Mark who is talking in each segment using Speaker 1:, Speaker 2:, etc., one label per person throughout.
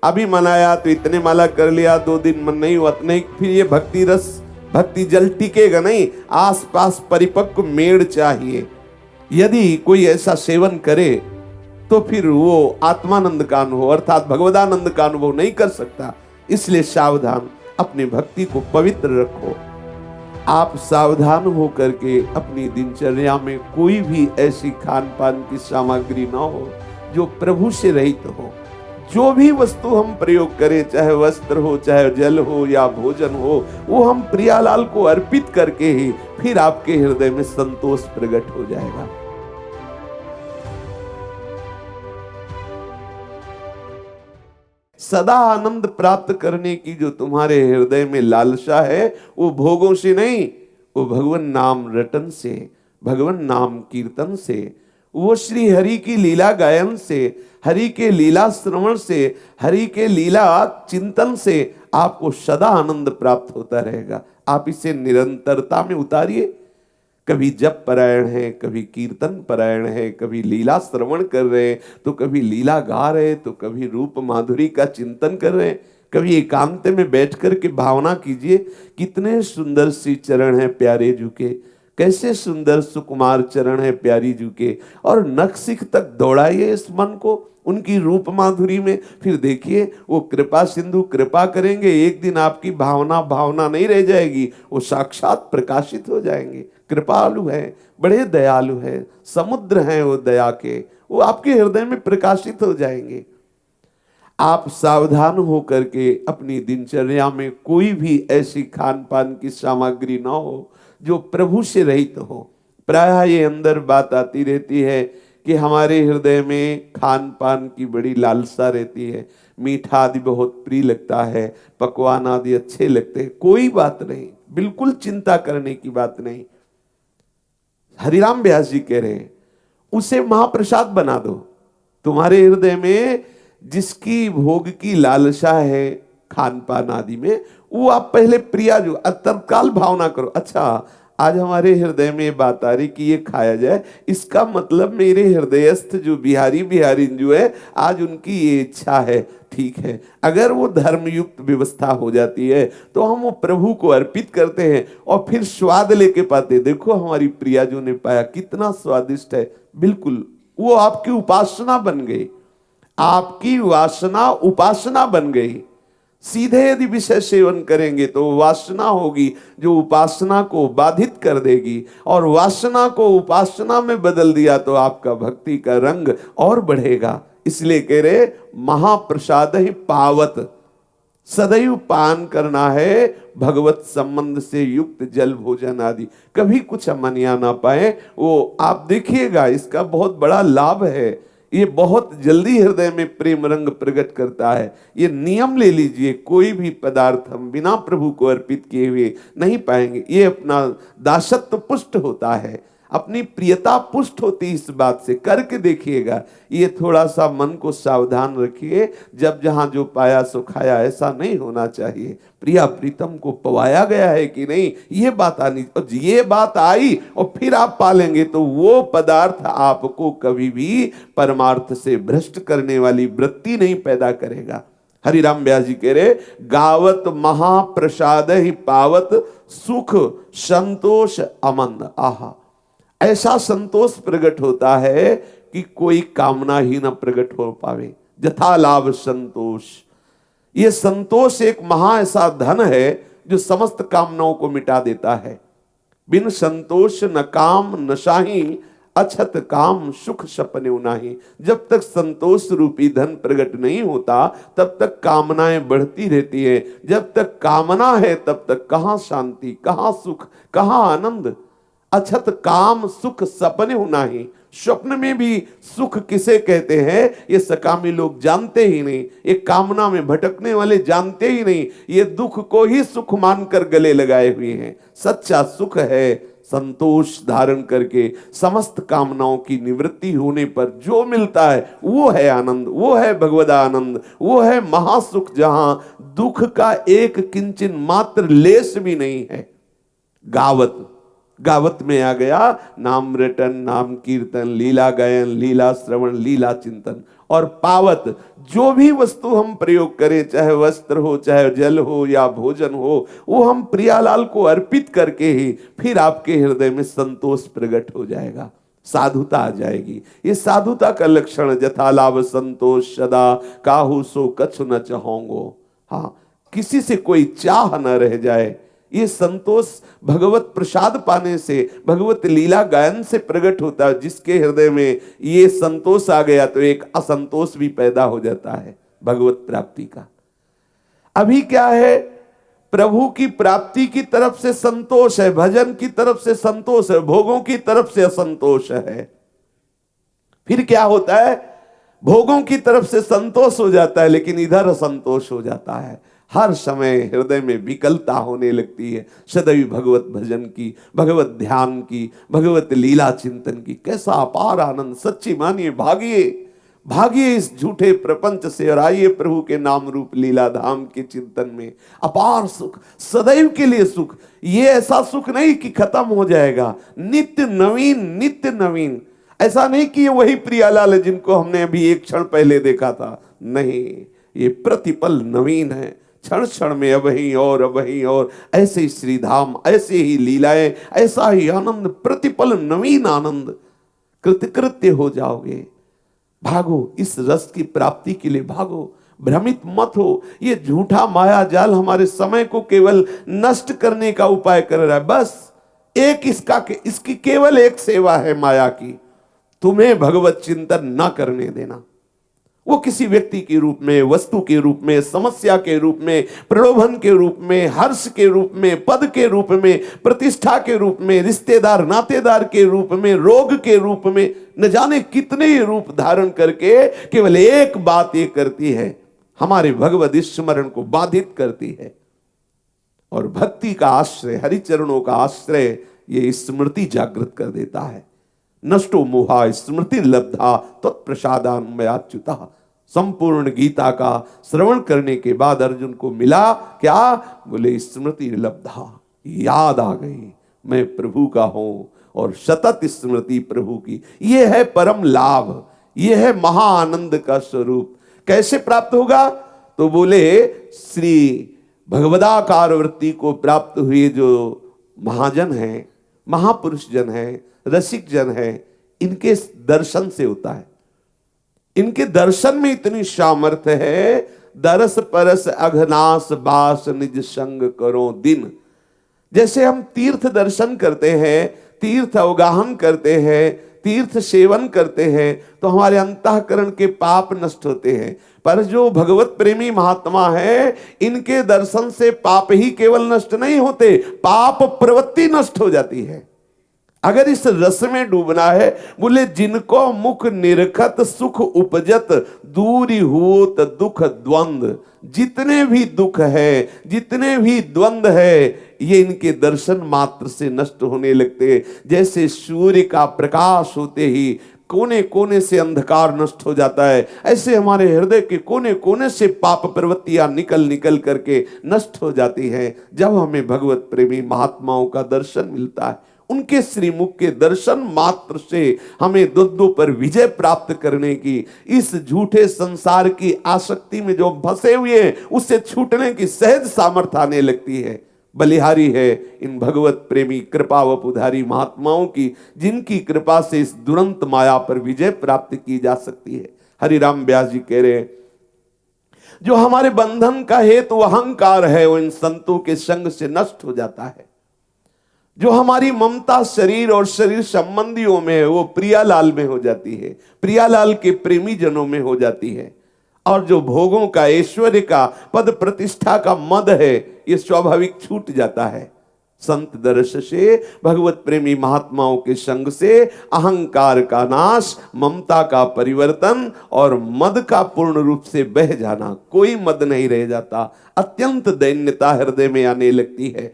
Speaker 1: अभी मनाया तो इतने माला कर लिया, 2 दिन मन नहीं हुआ नहीं, फिर ये भक्ति रस भक्ति जल टिकेगा नहीं। आसपास परिपक्व मेड़ चाहिए। यदि कोई ऐसा सेवन करे तो फिर वो आत्मानंद का अनुभव अर्थात भगवदानंद का अनुभव नहीं कर सकता। इसलिए सावधान, अपनी भक्ति को पवित्र रखो। आप सावधान होकर के अपनी दिनचर्या में कोई भी ऐसी खान पान की सामग्री ना हो जो प्रभु से रहित हो। जो भी वस्तु हम प्रयोग करें, चाहे वस्त्र हो, चाहे जल हो या भोजन हो, वो हम प्रियालाल को अर्पित करके ही फिर आपके हृदय में संतोष प्रकट हो जाएगा। सदा आनंद प्राप्त करने की जो तुम्हारे हृदय में लालसा है, वो भोगों से नहीं, वो भगवान नाम रटन से, भगवान नाम कीर्तन से, वो श्री हरि की लीला गायन से, हरि के लीला श्रवण से, हरि के लीला चिंतन से आपको सदा आनंद प्राप्त होता रहेगा। आप इसे निरंतरता में उतारिए। कभी जप परायण है, कभी कीर्तन परायण है, कभी लीला श्रवण कर रहे हैं, तो कभी लीला गा रहे, तो कभी रूप माधुरी का चिंतन कर रहे हैं। कभी एकांत में बैठ कर के भावना कीजिए, कितने सुंदर सी चरण है प्यारे जू के, कैसे सुंदर सुकुमार चरण है प्यारी जू के, और नखशिख तक दौड़ाइए इस मन को उनकी रूप माधुरी में। फिर देखिए वो कृपा सिंधु कृपा करेंगे, एक दिन आपकी भावना भावना नहीं रह जाएगी, वो साक्षात प्रकाशित हो जाएंगे। कृपालु है, बड़े दयालु है, समुद्र हैं वो दया के, वो आपके हृदय में प्रकाशित हो जाएंगे। आप सावधान होकर के अपनी दिनचर्या में कोई भी ऐसी खान पान की सामग्री ना हो जो प्रभु से रहित हो। प्रायः ये अंदर बात आती रहती है कि हमारे हृदय में खान पान की बड़ी लालसा रहती है, मीठा आदि बहुत प्रिय लगता है, पकवान आदि अच्छे लगते हैं। कोई बात नहीं, बिल्कुल चिंता करने की बात नहीं। हरिराम व्यास जी कह रहे हैं उसे महाप्रसाद बना दो। तुम्हारे हृदय में जिसकी भोग की लालसा है खान पान आदि में, वो आप पहले प्रिया जो तत्काल भावना करो, अच्छा आज हमारे हृदय में बात आ रही कि ये खाया जाए, इसका मतलब मेरे हृदयस्थ जो बिहारी बिहारी जो है आज उनकी ये इच्छा है, ठीक है। अगर वो धर्मयुक्त व्यवस्था हो जाती है तो हम वो प्रभु को अर्पित करते हैं और फिर स्वाद लेके पाते। देखो हमारी प्रिया जो ने पाया कितना स्वादिष्ट है, बिल्कुल वो आपकी उपासना बन गई, आपकी वासना उपासना बन गई। सीधे यदि विषय सेवन करेंगे तो वासना होगी जो उपासना को बाधित कर देगी, और वासना को उपासना में बदल दिया तो आपका भक्ति का रंग और बढ़ेगा। इसलिए कह रहे महाप्रसाद ही पावत, सदैव पान करना है भगवत संबंध से युक्त जल भोजन आदि। कभी कुछ अमनिया ना पाए, वो आप देखिएगा इसका बहुत बड़ा लाभ है। ये बहुत जल्दी हृदय में प्रेम रंग प्रकट करता है। ये नियम ले लीजिए, कोई भी पदार्थ हम बिना प्रभु को अर्पित किए हुए नहीं पाएंगे। ये अपना दासत्व पुष्ट होता है, अपनी प्रियता पुष्ट होती है। इस बात से करके देखिएगा। ये थोड़ा सा मन को सावधान रखिए, जब जहां जो पाया सो खाया, ऐसा नहीं होना चाहिए। प्रिया प्रीतम को पवाया गया है कि नहीं, ये बात आनी, और ये बात आई और फिर आप पालेंगे तो वो पदार्थ आपको कभी भी परमार्थ से भ्रष्ट करने वाली वृत्ति नहीं पैदा करेगा। हरिराम व्यास जी कह रहे गावत महाप्रसाद ही पावत सुख संतोष आनंद। आहा, ऐसा संतोष प्रकट होता है कि कोई कामना ही न प्रकट हो पावे। जथा लाभ संतोष, ये संतोष एक महा ऐसा धन है जो समस्त कामनाओं को मिटा देता है। बिन संतोष न काम न शाही, अछत काम सुख सपने उनाही। जब तक संतोष रूपी धन प्रकट नहीं होता तब तक कामनाएं बढ़ती रहती है। जब तक कामना है तब तक कहां शांति, कहां सुख, कहां आनंद। अछत काम सुख सपने होना ही, स्वप्न में भी सुख किसे कहते हैं ये सकामी लोग जानते ही नहीं, ये कामना में भटकने वाले जानते ही नहीं, ये दुख को ही सुख मानकर गले लगाए हुए हैं। सच्चा सुख है संतोष धारण करके समस्त कामनाओं की निवृत्ति होने पर जो मिलता है वो है आनंद, वो है भगवदा आनंद, वो है महासुख, जहां दुख का एक किंचन मात्र लेस भी नहीं है। गावत, गावत में आ गया, नाम रटन, नाम कीर्तन, लीला गायन, लीला श्रवण, लीला चिंतन। और पावत, जो भी वस्तु हम प्रयोग करें, चाहे वस्त्र हो, चाहे जल हो या भोजन हो, वो हम प्रियालाल को अर्पित करके ही फिर आपके हृदय में संतोष प्रकट हो जाएगा, साधुता आ जाएगी। ये साधुता का लक्षण, जथा लाभ संतोष सदा, काहू सो कछु न चाहोंगो। हाँ, किसी से कोई चाह न रह जाए, ये संतोष भगवत प्रसाद पाने से, भगवत लीला गायन से प्रकट होता है। जिसके हृदय में ये संतोष आ गया तो एक असंतोष भी पैदा हो जाता है भगवत प्राप्ति का। अभी क्या है, प्रभु की प्राप्ति की तरफ से संतोष है, भजन की तरफ से संतोष है, भोगों की तरफ से असंतोष है। फिर क्या होता है, भोगों की तरफ से संतोष हो जाता है लेकिन इधर असंतोष हो जाता है। हर समय हृदय में विकलता होने लगती है सदैव भगवत भजन की, भगवत ध्यान की, भगवत लीला चिंतन की। कैसा अपार आनंद, सच्ची मानिए, भागिए भागिए इस झूठे प्रपंच से और आइए प्रभु के नाम रूप लीला धाम के चिंतन में। अपार सुख, सदैव के लिए सुख। ये ऐसा सुख नहीं कि खत्म हो जाएगा, नित्य नवीन, नित्य नवीन। ऐसा नहीं कि ये वही प्रियालाल है जिनको हमने अभी एक क्षण पहले देखा था, नहीं, ये प्रतिपल नवीन है, क्षण क्षण में अबही और अबही और। ऐसे ही श्रीधाम, ऐसे ही लीलाएं, ऐसा ही आनंद, प्रतिपल नवीन आनंद। कृतकृत्य हो जाओगे। भागो, इस रस की प्राप्ति के लिए भागो, भ्रमित मत हो। ये झूठा माया जाल हमारे समय को केवल नष्ट करने का उपाय कर रहा है। बस एक इसकी केवल एक सेवा है माया की, तुम्हें भगवत चिंतन न करने देना। वो किसी व्यक्ति के रूप में, वस्तु के रूप में, समस्या के रूप में, प्रलोभन के रूप में, हर्ष के रूप में, पद के रूप में, प्रतिष्ठा के रूप में, रिश्तेदार नातेदार के रूप में, रोग के रूप में, न जाने कितने ही रूप धारण करके केवल एक बात ये करती है, हमारे भगवत स्मरण को बाधित करती है। और भक्ति का आश्रय, हरिचरणों का आश्रय, ये स्मृति जागृत कर देता है। नष्टो मोहा स्मृति लब्धा तत्प्रसादान्मयाच्युता। संपूर्ण गीता का श्रवण करने के बाद अर्जुन को मिला क्या? बोले स्मृति लब्धा, याद आ गई मैं प्रभु का हूं और सतत स्मृति प्रभु की। यह है परम लाभ, यह है महाआनंद का स्वरूप। कैसे प्राप्त होगा? तो बोले श्री भगवदाकार वृत्ति को प्राप्त हुए जो महाजन है, महापुरुष जन है, रसिक जन है, इनके दर्शन से होता है। इनके दर्शन में इतनी सामर्थ्य है, दरस परस अघनास बास निज संग करो दिन। जैसे हम तीर्थ दर्शन करते हैं, तीर्थ अवगाहन करते हैं, तीर्थ सेवन करते हैं तो हमारे अंतःकरण के पाप नष्ट होते हैं। पर जो भगवत प्रेमी महात्मा है, इनके दर्शन से पाप ही केवल नष्ट नहीं होते, पाप प्रवृत्ति नष्ट हो जाती है। अगर इस रस में डूबना है, बोले जिनको मुख निरखत सुख उपजत, दूरी होत दुख द्वंद। जितने भी दुख है, जितने भी द्वंद है, ये इनके दर्शन मात्र से नष्ट होने लगते। जैसे सूर्य का प्रकाश होते ही कोने कोने से अंधकार नष्ट हो जाता है, ऐसे हमारे हृदय के कोने कोने से पाप प्रवृत्तियां निकल निकल करके नष्ट हो जाती हैं जब हमें भगवत प्रेमी महात्माओं का दर्शन मिलता है। उनके श्रीमुख के दर्शन मात्र से हमें दुद्दू पर विजय प्राप्त करने की, इस झूठे संसार की आसक्ति में जो फंसे हुए हैं उससे छूटने की सहज सामर्थ्य आने लगती है। बलिहारी है इन भगवत प्रेमी कृपा वपुधारी महात्माओं की, जिनकी कृपा से इस दुरंत माया पर विजय प्राप्त की जा सकती है। हरिराम व्यास जी कह रहे हैं, जो हमारे बंधन का हेतु अहंकार है वो इन संतों के संग से नष्ट हो जाता है। जो हमारी ममता शरीर और शरीर संबंधियों में है वो प्रियालाल में हो जाती है, प्रियालाल के प्रेमी जनों में हो जाती है। और जो भोगों का, ऐश्वर्य का, पद प्रतिष्ठा का मद है, ये स्वाभाविक छूट जाता है। संत दर्श से, भगवत प्रेमी महात्माओं के संग से अहंकार का नाश, ममता का परिवर्तन और मद का पूर्ण रूप से बह जाना। कोई मद नहीं रह जाता। अत्यंत दैन्यता हृदय में आने लगती है।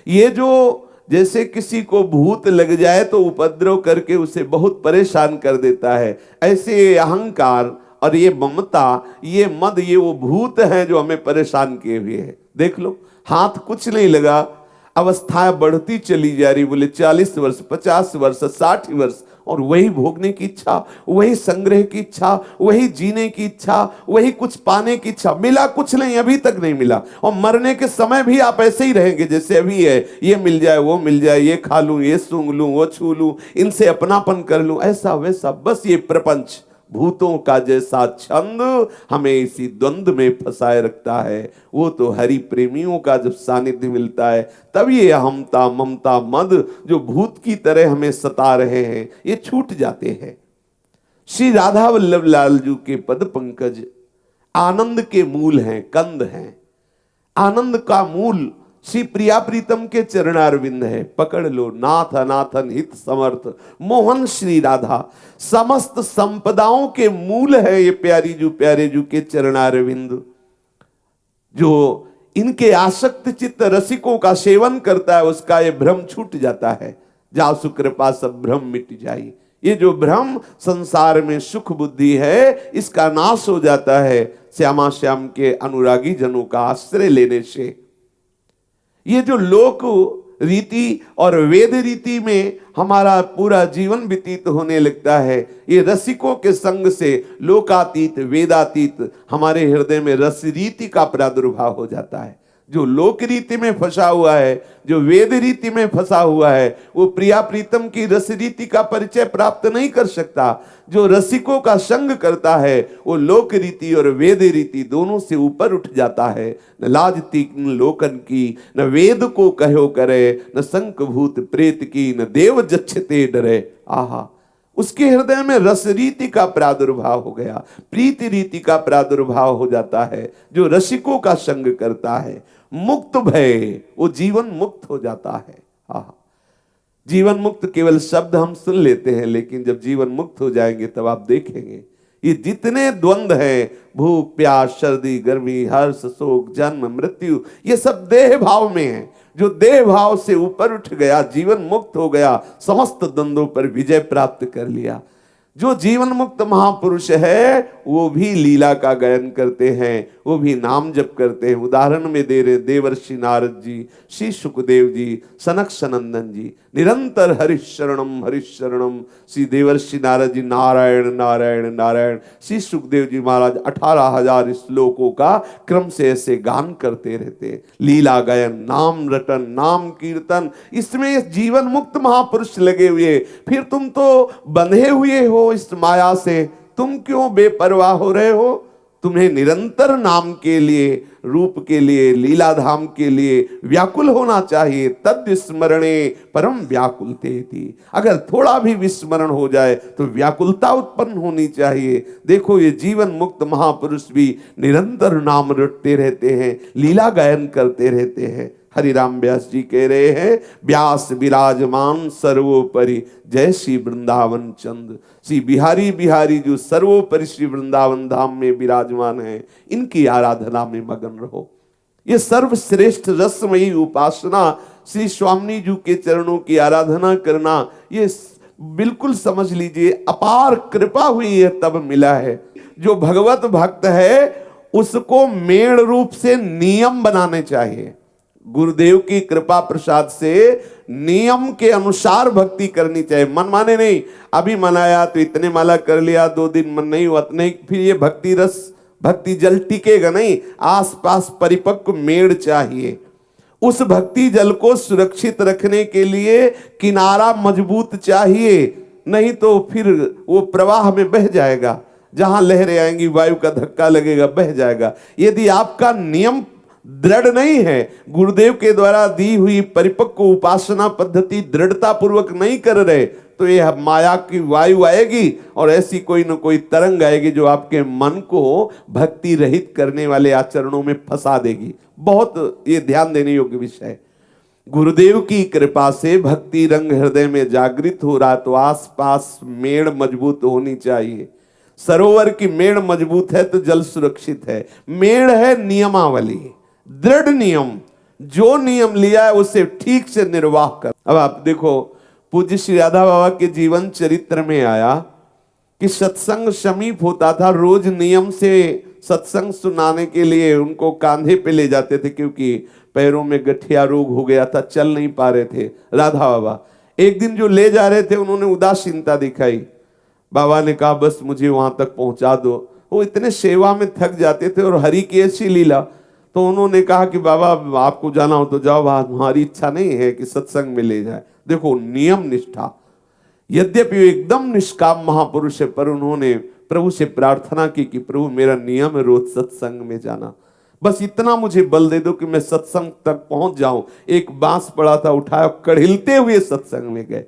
Speaker 1: ये जो जैसे किसी को भूत लग जाए तो उपद्रव करके उसे बहुत परेशान कर देता है, ऐसे ये अहंकार और ये ममता, ये मद, ये वो भूत हैं जो हमें परेशान किए हुए हैं। देख लो, हाथ कुछ नहीं लगा, अवस्थाएं बढ़ती चली जा रही, बोले 40 वर्ष, 50 वर्ष, 60 वर्ष, और वही भोगने की इच्छा, वही संग्रह की इच्छा, वही जीने की इच्छा, वही कुछ पाने की इच्छा। मिला कुछ नहीं, अभी तक नहीं मिला, और मरने के समय भी आप ऐसे ही रहेंगे जैसे अभी है। ये मिल जाए, वो मिल जाए, ये खा लूं, ये सूंघ लूं, वो छू लूं, इनसे अपनापन कर लूं, ऐसा वैसा। बस ये प्रपंच भूतों का जैसा छंद हमें इसी द्वंद्व में फंसाए रखता है। वो तो हरि प्रेमियों का जब सानिध्य मिलता है तब ये अहमता ममता मद जो भूत की तरह हमें सता रहे हैं, ये छूट जाते हैं। श्री राधा वल्लभ लाल जी के पद पंकज आनंद के मूल हैं, कंद हैं। आनंद का मूल श्री प्रिया प्रीतम के चरणारविंद है। पकड़ लो नाथ अनाथन हित समर्थ मोहन श्री राधा, समस्त संपदाओं के मूल है ये प्यारी जू के चरणारविंद। जो इनके आसक्त चित्त रसिकों का सेवन करता है उसका ये भ्रम छूट जाता है। जासु कृपा सब भ्रम मिट जाई। ये जो भ्रम संसार में सुख बुद्धि है इसका नाश हो जाता है श्यामा श्याम के अनुरागी जनों का आश्रय लेने से। ये जो लोक रीति और वेद रीति में हमारा पूरा जीवन व्यतीत होने लगता है, ये रसिकों के संग से लोकातीत वेदातीत हमारे हृदय में रस रीति का प्रादुर्भाव हो जाता है। जो लोक रीति में फंसा हुआ है, जो वेद रीति में फंसा हुआ है, वो प्रिया प्रीतम की रस रीति का परिचय प्राप्त नहीं कर सकता। जो रसिकों का संग करता है वो लोक रीति और वेद रीति दोनों से ऊपर उठ जाता है। न लाज तीक्ष्ण लोकन की, न वेद को कहो करे, न शंख भूत प्रेत की, न देव जच्छते डरे। आहा, उसके हृदय में रस रीति का प्रादुर्भाव हो गया, प्रीति रीति का प्रादुर्भाव हो जाता है। जो रसिकों का संग करता है मुक्त भय, वो जीवन मुक्त हो जाता है। आहा, जीवन मुक्त केवल शब्द हम सुन लेते हैं, लेकिन जब जीवन मुक्त हो जाएंगे तब आप देखेंगे ये जितने द्वंद्व हैं, भूख प्यास सर्दी गर्मी हर्ष शोक जन्म मृत्यु, ये सब देह भाव में है। जो देह भाव से ऊपर उठ गया, जीवन मुक्त हो गया, समस्त द्वंद्वों पर विजय प्राप्त कर लिया। जो जीवन मुक्त महापुरुष है वो भी लीला का गायन करते हैं, वो भी नाम जप करते हैं। उदाहरण में दे रहे देवर्षि नारद जी, श्री सुखदेव जी, सनक सनंदन जी, निरंतर हरिशरणम। श्री देवर्षि नारद जी नारायण नारायण नारायण, श्री सुखदेव जी महाराज 18,000 श्लोकों का क्रम से ऐसे गान करते रहते। लीला गायन, नाम रटन, नाम कीर्तन, इसमें जीवन मुक्त महापुरुष लगे हुए। फिर तुम तो बंधे हुए हो इस माया से, तुम क्यों बेपरवाह हो रहे हो? तुम्हें निरंतर नाम के लिए, रूप के लिए, लीला धाम के लिए व्याकुल होना चाहिए। तद स्मरणे परम व्याकुलते थी। अगर थोड़ा भी विस्मरण हो जाए तो व्याकुलता उत्पन्न होनी चाहिए। देखो ये जीवन मुक्त महापुरुष भी निरंतर नाम रटते रहते हैं, लीला गायन करते रहते हैं। हरिराम व्यास जी कह रहे हैं, व्यास विराजमान सर्वोपरि जय श्री वृंदावन चंद। श्री बिहारी बिहारी जो सर्वोपरि श्री वृंदावन धाम में विराजमान है, इनकी आराधना में मगन रहो। ये सर्वश्रेष्ठ रसमयी उपासना, श्री स्वामी जी के चरणों की आराधना करना, ये बिल्कुल समझ लीजिए अपार कृपा हुई है तब मिला है। जो भगवत भक्त है उसको मेड़ रूप से नियम बनाने चाहिए। गुरुदेव की कृपा प्रसाद से नियम के अनुसार भक्ति करनी चाहिए, मन माने नहीं। अभी मनाया तो इतने माला कर लिया, 2 दिन मन नहीं हुआ नहीं, फिर ये भक्ति रस भक्ति जल टिकेगा नहीं। आसपास परिपक्व मेड़ चाहिए। उस भक्ति जल को सुरक्षित रखने के लिए किनारा मजबूत चाहिए, नहीं तो फिर वो प्रवाह में बह जाएगा। जहां लहरें आएंगी वायु का धक्का लगेगा, बह जाएगा। यदि आपका नियम दृढ़ नहीं है, गुरुदेव के द्वारा दी हुई परिपक्व उपासना पद्धति दृढ़ता पूर्वक नहीं कर रहे, तो यह माया की वायु आएगी और ऐसी कोई न कोई तरंग आएगी जो आपके मन को भक्ति रहित करने वाले आचरणों में फंसा देगी। बहुत ये ध्यान देने योग्य विषय है। गुरुदेव की कृपा से भक्ति रंग हृदय में जागृत हो रहा, तो आसपास मेड़ मजबूत होनी चाहिए। सरोवर की मेड़ मजबूत है तो जल सुरक्षित है। मेड़ है नियमावली, दृढ़ नियम। जो नियम लिया है उसे ठीक से निर्वाह कर। अब आप देखो, पूज्य श्री राधा बाबा के जीवन चरित्र में आया कि सत्संग समीप होता था, रोज नियम से सत्संग सुनाने के लिए उनको कांधे पे ले जाते थे, क्योंकि पैरों में गठिया रोग हो गया था, चल नहीं पा रहे थे राधा बाबा। एक दिन जो ले जा रहे थे उन्होंने उदासीनता दिखाई। बाबा ने कहा बस मुझे वहां तक पहुंचा दो। वो इतने सेवा में थक जाते थे और हरि की ऐसी लीला, तो उन्होंने कहा कि बाबा आपको जाना हो तो जाओ, हमारी इच्छा नहीं है कि सत्संग में ले जाए। देखो नियम निष्ठा, यद्यपि वो एकदम निष्काम महापुरुष है, पर उन्होंने प्रभु से प्रार्थना की कि प्रभु मेरा नियम है रोज सत्संग में जाना, बस इतना मुझे बल दे दो कि मैं सत्संग तक पहुंच जाऊं। एक बांस पड़ा था, उठाया, कड़िलते हुए सत्संग में गए।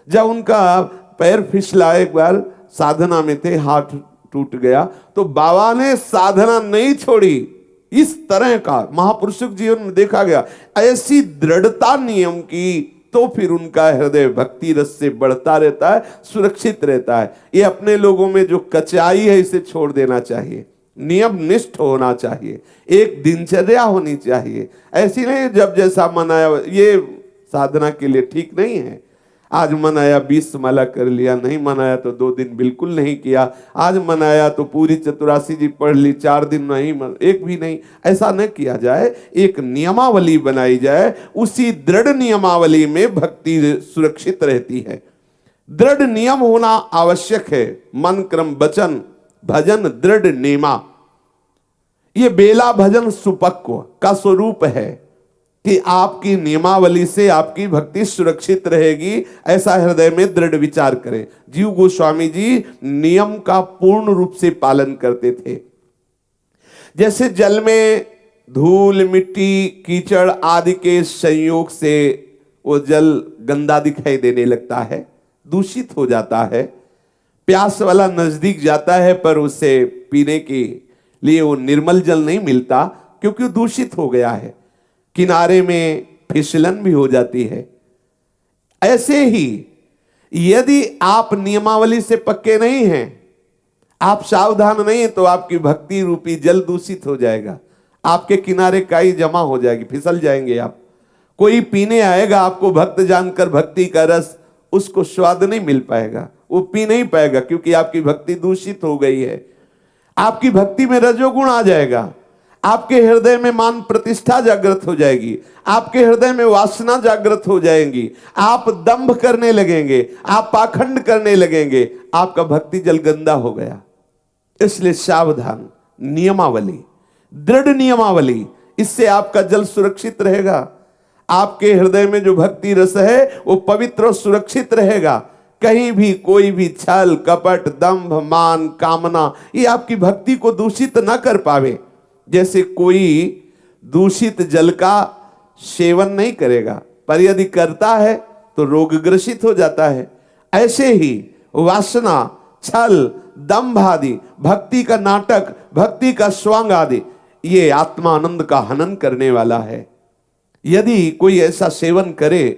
Speaker 1: जब उनका पैर फिसला, एक बार साधना में थे, हाथ टूट गया, तो बाबा ने साधना नहीं छोड़ी। इस तरह का महापुरुषों के जीवन में देखा गया, ऐसी दृढ़ता नियम की, तो फिर उनका हृदय भक्ति रस से बढ़ता रहता है, सुरक्षित रहता है। ये अपने लोगों में जो कचाई है इसे छोड़ देना चाहिए, नियम निष्ठ होना चाहिए, एक दिनचर्या होनी चाहिए। ऐसी नहीं जब जैसा मन आया, ये साधना के लिए ठीक नहीं है। आज मन आया 20 माला कर लिया, नहीं मन आया तो 2 दिन बिल्कुल नहीं किया, आज मन आया तो पूरी चतुरासी जी पढ़ ली, 4 दिन नहीं, एक भी नहीं, ऐसा न किया जाए। एक नियमावली बनाई जाए, उसी दृढ़ नियमावली में भक्ति सुरक्षित रहती है। दृढ़ नियम होना आवश्यक है। मन क्रम वचन भजन दृढ़ नेमा, ये बेला भजन सुपक्व का स्वरूप है कि आपकी नियमावली से आपकी भक्ति सुरक्षित रहेगी, ऐसा हृदय में दृढ़ विचार करें। जीव गोस्वामी जी नियम का पूर्ण रूप से पालन करते थे। जैसे जल में धूल मिट्टी कीचड़ आदि के संयोग से वो जल गंदा दिखाई देने लगता है, दूषित हो जाता है, प्यास वाला नजदीक जाता है पर उसे पीने के लिए वो निर्मल जल नहीं मिलता, क्योंकि वो दूषित हो गया है, किनारे में फिसलन भी हो जाती है। ऐसे ही यदि आप नियमावली से पक्के नहीं हैं, आप सावधान नहीं हैं, तो आपकी भक्ति रूपी जल दूषित हो जाएगा, आपके किनारे काई जमा हो जाएगी, फिसल जाएंगे आप। कोई पीने आएगा आपको भक्त जानकर भक्ति का रस, उसको स्वाद नहीं मिल पाएगा, वो पी नहीं पाएगा, क्योंकि आपकी भक्ति दूषित हो गई है। आपकी भक्ति में रजोगुण आ जाएगा, आपके हृदय में मान प्रतिष्ठा जागृत हो जाएगी, आपके हृदय में वासना जागृत हो जाएंगी, आप दंभ करने लगेंगे, आप पाखंड करने लगेंगे, आपका भक्ति जल गंदा हो गया। इसलिए सावधान, नियमावली, दृढ़ नियमावली, इससे आपका जल सुरक्षित रहेगा। आपके हृदय में जो भक्ति रस है वो पवित्र और सुरक्षित रहेगा। कहीं भी कोई भी छल कपट दंभ मान कामना ये आपकी भक्ति को दूषित न कर पावे। जैसे कोई दूषित जल का सेवन नहीं करेगा, पर यदि करता है तो रोगग्रसित हो जाता है, ऐसे ही वासना छल दंभ आदि, भक्ति का नाटक, भक्ति का स्वांग आदि, ये आत्मा आनंद का हनन करने वाला है। यदि कोई ऐसा सेवन करे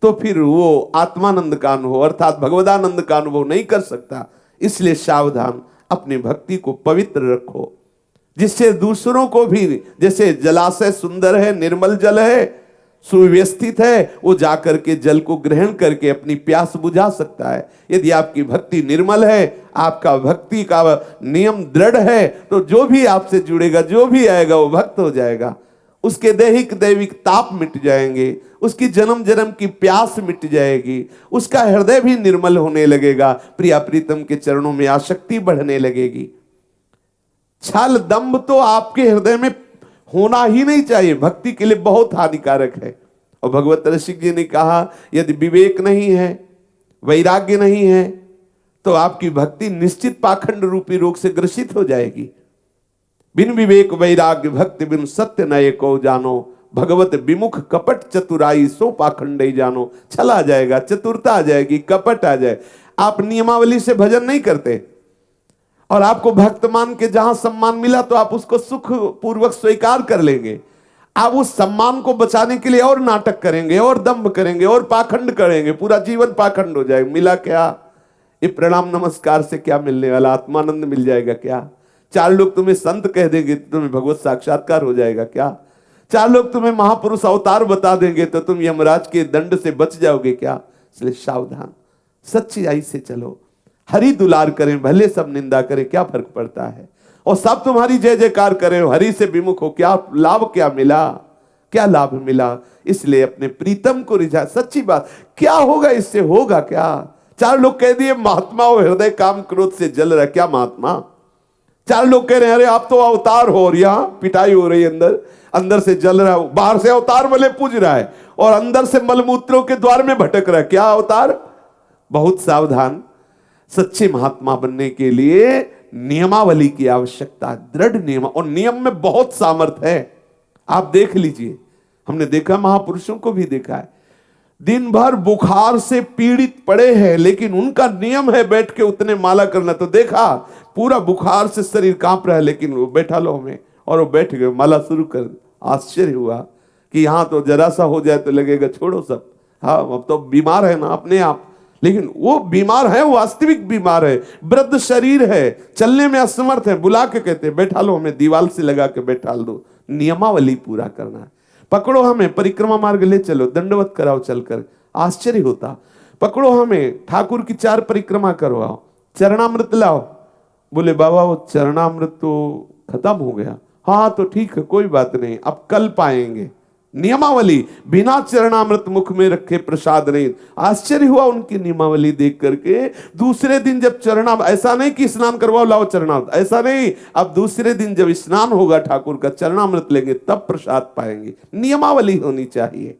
Speaker 1: तो फिर वो आत्मानंद का अनुभव अर्थात भगवदानंद का अनुभव नहीं कर सकता। इसलिए सावधान, अपनी भक्ति को पवित्र रखो, जिससे दूसरों को भी, जैसे जलाशय सुंदर है, निर्मल जल है, सुव्यवस्थित है, वो जाकर के जल को ग्रहण करके अपनी प्यास बुझा सकता है। यदि आपकी भक्ति निर्मल है, आपका भक्ति का नियम दृढ़ है, तो जो भी आपसे जुड़ेगा, जो भी आएगा वो भक्त हो जाएगा। उसके दैहिक दैविक ताप मिट जाएंगे, उसकी जन्म जन्म की प्यास मिट जाएगी, उसका हृदय भी निर्मल होने लगेगा, प्रिया प्रीतम के चरणों में आसक्ति बढ़ने लगेगी। छल दंभ तो आपके हृदय में होना ही नहीं चाहिए, भक्ति के लिए बहुत हानिकारक है। और भगवत रसिक जी ने कहा यदि विवेक नहीं है, वैराग्य नहीं है, तो आपकी भक्ति निश्चित पाखंड रूपी रोग से ग्रसित हो जाएगी। बिन विवेक वैराग्य भक्ति बिन सत्य नये को जानो, भगवत विमुख कपट चतुराई सो पाखंड ही जानो। छल आ जाएगा, चतुरता आ जाएगी, कपट आ जाए। आप नियमावली से भजन नहीं करते और आपको भक्त मान के जहां सम्मान मिला तो आप उसको सुख पूर्वक स्वीकार कर लेंगे। आप उस सम्मान को बचाने के लिए और नाटक करेंगे और दंभ करेंगे और पाखंड करेंगे, पूरा जीवन पाखंड हो जाएगा। मिला क्या? ये प्रणाम नमस्कार से क्या मिलने वाला? आत्मानंद मिल जाएगा क्या? 4 लोग तुम्हें संत कह देंगे तो तुम्हें भगवत साक्षात्कार हो जाएगा क्या? 4 लोग तुम्हें महापुरुष अवतार बता देंगे तो तुम यमराज के दंड से बच जाओगे क्या? इसलिए सावधान, सच्चाई से चलो, हरि दुलार करें, भले सब निंदा करें, क्या फर्क पड़ता है? और सब तुम्हारी जय जयकार करे हो, हरि से विमुख हो, क्या लाभ क्या मिला, क्या लाभ मिला। इसलिए अपने प्रीतम को रिझा, सच्ची बात, क्या होगा इससे, होगा क्या। चार लोग कह दिए महात्मा हो, हृदय काम क्रोध से जल रहा, क्या महात्मा। चार लोग कह रहे हैं अरे आप तो अवतार हो, और यहां पिटाई हो रही है, अंदर अंदर से जल रहा है, बाहर से अवतार भले पूज रहा है और अंदर से मलमूत्रों के द्वार में भटक रहा है, क्या अवतार। बहुत सावधान। सच्चे महात्मा बनने के लिए नियमावली की आवश्यकता, दृढ़ नियम, और नियम में बहुत सामर्थ्य है। आप देख लीजिए, हमने देखा, महापुरुषों को भी देखा है, दिन भर बुखार से पीड़ित पड़े हैं, लेकिन उनका नियम है बैठ के उतने माला करना। तो देखा पूरा बुखार से शरीर कांप रहा है, लेकिन वो बैठा लो में, और वो बैठ गए, माला शुरू कर। आश्चर्य हुआ कि यहां तो जरा सा हो जाए तो लगेगा छोड़ो सब, हाँ अब तो बीमार है ना अपने आप, लेकिन वो बीमार है, वो वास्तविक बीमार है, वृद्ध शरीर है, चलने में असमर्थ है, बुला के कहते हैं बैठा लो हमें, दीवार से लगा के बैठा दो। नियमावली पूरा करना है। पकड़ो हमें, परिक्रमा मार्ग ले चलो, दंडवत कराओ चलकर, आश्चर्य होता। पकड़ो हमें, ठाकुर की 4 परिक्रमा करवाओ, चरणामृत लाओ। बोले बाबा वो चरणामृत तो खत्म हो गया। हाँ तो ठीक है, कोई बात नहीं, अब कल पाएंगे। नियमावली, बिना चरणामृत मुख में रखे प्रसाद नहीं। आश्चर्य हुआ उनकी नियमावली देख करके। दूसरे दिन जब चरणामृत, ऐसा नहीं कि स्नान करवाओ लाओ चरणामृत, ऐसा नहीं, अब दूसरे दिन जब स्नान होगा ठाकुर का, चरणामृत लेंगे तब प्रसाद पाएंगे। नियमावली होनी चाहिए।